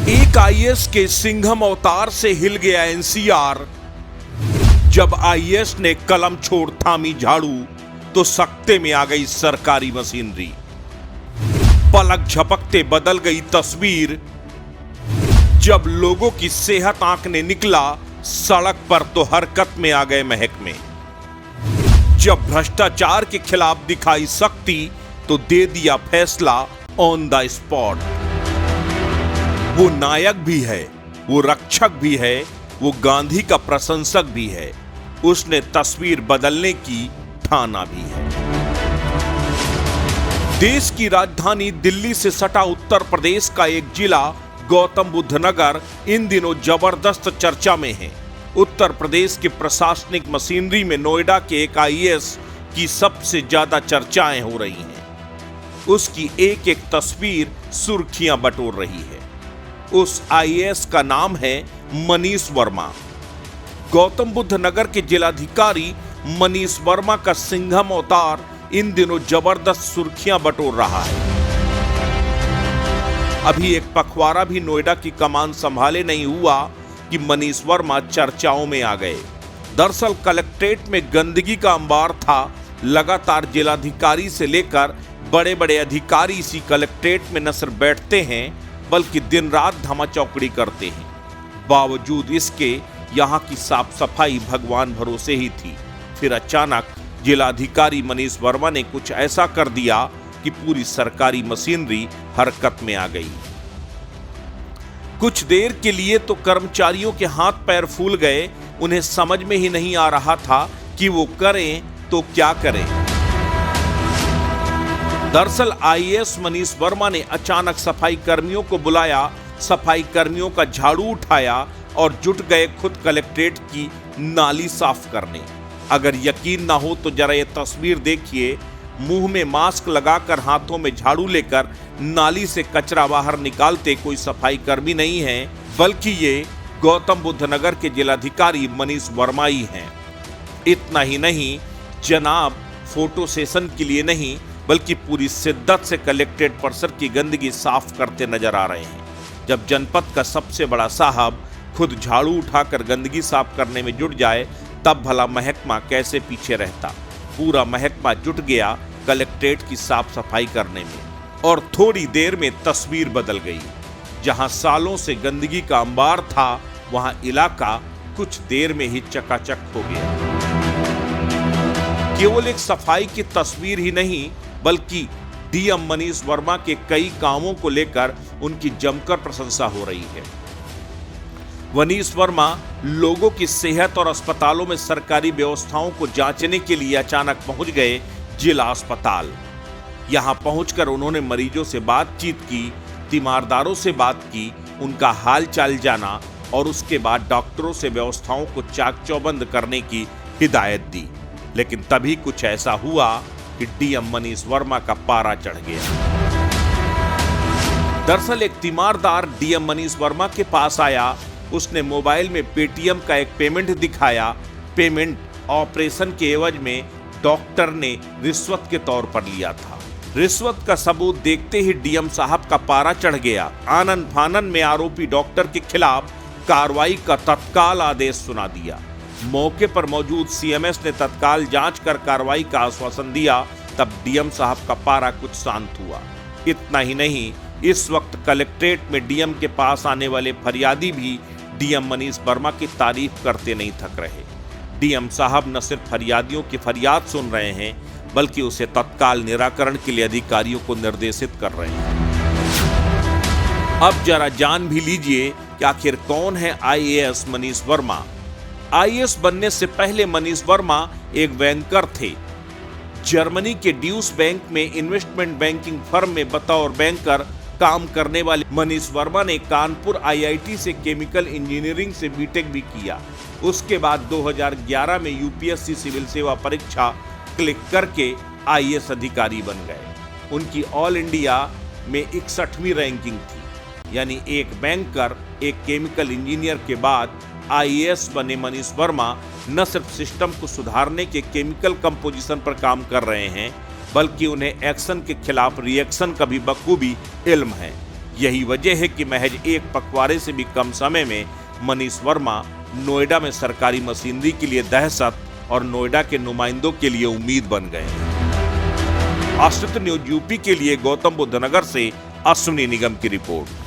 एक आईएएस के सिंघम अवतार से हिल गया एनसीआर। जब आईएएस ने कलम छोड़ थामी झाड़ू तो सख्ते में आ गई सरकारी मशीनरी। पलक झपकते बदल गई तस्वीर। जब लोगों की सेहत आंकने निकला सड़क पर तो हरकत में आ गए महकमे। जब भ्रष्टाचार के खिलाफ दिखाई सख्ती तो दे दिया फैसला ऑन द स्पॉट। वो नायक भी है, वो रक्षक भी है, वो गांधी का प्रशंसक भी है। उसने तस्वीर बदलने की ठाना भी है। देश की राजधानी दिल्ली से सटा उत्तर प्रदेश का एक जिला गौतम बुद्ध नगर इन दिनों जबरदस्त चर्चा में है। उत्तर प्रदेश की प्रशासनिक मशीनरी में नोएडा के एक आईएएस की सबसे ज्यादा चर्चाएं हो रही हैं। उसकी एक एक तस्वीर सुर्खियां बटोर रही है। उस आईएएस का नाम है मनीष वर्मा। गौतम बुद्ध नगर के जिलाधिकारी मनीष वर्मा का सिंघम अवतार इन दिनों जबरदस्त सुर्खियां बटोर रहा है। अभी एक पखवाड़ा भी नोएडा की कमान संभाले नहीं हुआ कि मनीष वर्मा चर्चाओं में आ गए। दरअसल कलेक्ट्रेट में गंदगी का अंबार था। लगातार जिलाधिकारी से लेकर बड़े बड़े अधिकारी इसी कलेक्ट्रेट में न सिर्फ बैठते हैं बल्कि दिन रात धमाचौकड़ी करते हैं। बावजूद इसके यहाँ की साफ सफाई भगवान भरोसे ही थी। फिर अचानक जिलाधिकारी मनीष वर्मा ने कुछ ऐसा कर दिया कि पूरी सरकारी मशीनरी हरकत में आ गई। कुछ देर के लिए तो कर्मचारियों के हाथ पैर फूल गए। उन्हें समझ में ही नहीं आ रहा था कि वो करें तो क्या करें। दरअसल आईएएस मनीष वर्मा ने अचानक सफाई कर्मियों को बुलाया, सफाई कर्मियों का झाड़ू उठाया और जुट गए खुद कलेक्ट्रेट की नाली साफ करने। अगर यकीन ना हो तो जरा ये तस्वीर देखिए। मुंह में मास्क लगाकर हाथों में झाड़ू लेकर नाली से कचरा बाहर निकालते कोई सफाई कर्मी नहीं है, बल्कि ये गौतम बुद्ध नगर के जिलाधिकारी मनीष वर्मा ही हैं। इतना ही नहीं, जनाब फोटो सेशन के लिए नहीं बल्कि पूरी शिद्दत से कलेक्ट्रेट परिसर की गंदगी साफ करते नजर आ रहे हैं। जब जनपद का सबसे बड़ा साहब खुद झाड़ू उठाकर गंदगी साफ करने में जुट जाए तब भला महकमा कैसे पीछे रहता। पूरा महकमा जुट गया कलेक्ट्रेट की साफ सफाई करने में और थोड़ी देर में तस्वीर बदल गई। जहां सालों से गंदगी का अंबार था वहां इलाका कुछ देर में ही चकाचक हो गया। केवल एक सफाई की तस्वीर ही नहीं बल्कि डीएम मनीष वर्मा के कई कामों को लेकर उनकी जमकर प्रशंसा हो रही है। मनीष वर्मा लोगों की सेहत और अस्पतालों में सरकारी व्यवस्थाओं को जांचने के लिए अचानक पहुंच गए जिला अस्पताल। यहां पहुंचकर उन्होंने मरीजों से बातचीत की, तीमारदारों से बात की, उनका हाल चाल जाना और उसके बाद डॉक्टरों से व्यवस्थाओं को चाक चौबंद करने की हिदायत दी। लेकिन तभी कुछ ऐसा हुआ कि डीएम मनीष वर्मा का पारा चढ़ गया। दरअसल एक तीमारदार डीएम मनीष वर्मा के पास आया। उसने मोबाइल में पेटीएम का एक पेमेंट दिखाया। पेमेंट ऑपरेशन के एवज में डॉक्टर ने रिश्वत के तौर पर लिया था। रिश्वत का सबूत देखते ही डीएम साहब का पारा चढ़ गया। आनन फानन में आरोपी डॉक्टर के खिलाफ कार्रवाई का तत्काल आदेश सुना दिया। मौके पर मौजूद सीएमएस ने तत्काल जांच कर कार्रवाई का आश्वासन दिया। तब डीएम साहब का पारा कुछ शांत हुआ। इतना ही नहीं, इस वक्त कलेक्ट्रेट में डीएम के पास आने वाले फरियादी भी डीएम मनीष वर्मा की तारीफ करते नहीं थक रहे। डीएम साहब न सिर्फ फरियादियों की फरियाद सुन रहे हैं बल्कि उसे तत्काल निराकरण के लिए अधिकारियों को निर्देशित कर रहे हैं। अब जरा जान भी लीजिए कि आखिर कौन है आईएएस मनीष वर्मा। आईएएस बनने से पहले मनीष वर्मा एक बैंकर थे। जर्मनी के ड्यूस बैंक में इन्वेस्टमेंट बैंकिंग फर्म में बतौर बैंकर काम करने वाले मनीष वर्मा ने कानपुर आईआईटी से केमिकल इंजीनियरिंग से बीटेक भी किया। उसके बाद 2011 में यूपीएससी सिविल सेवा परीक्षा क्लिक करके आईएएस अधिकारी बन गए। उनकी ऑल इंडिया में 61वीं रैंकिंग थी। यानी एक बैंकर, एक केमिकल इंजीनियर के बाद आईएएस बने मनीष वर्मा न सिर्फ सिस्टम को सुधारने के केमिकल कंपोजिशन पर काम कर रहे हैं बल्कि उन्हें एक्शन के खिलाफ रिएक्शन का भी बखूबी इल्म है। यही वजह है कि महज एक पखवाड़े से भी कम समय में मनीष वर्मा नोएडा में सरकारी मशीनरी के लिए दहशत और नोएडा के नुमाइंदों के लिए उम्मीद बन गए। आश्रित न्यूज यूपी के लिए गौतम बुद्ध नगर से अश्विनी निगम की रिपोर्ट।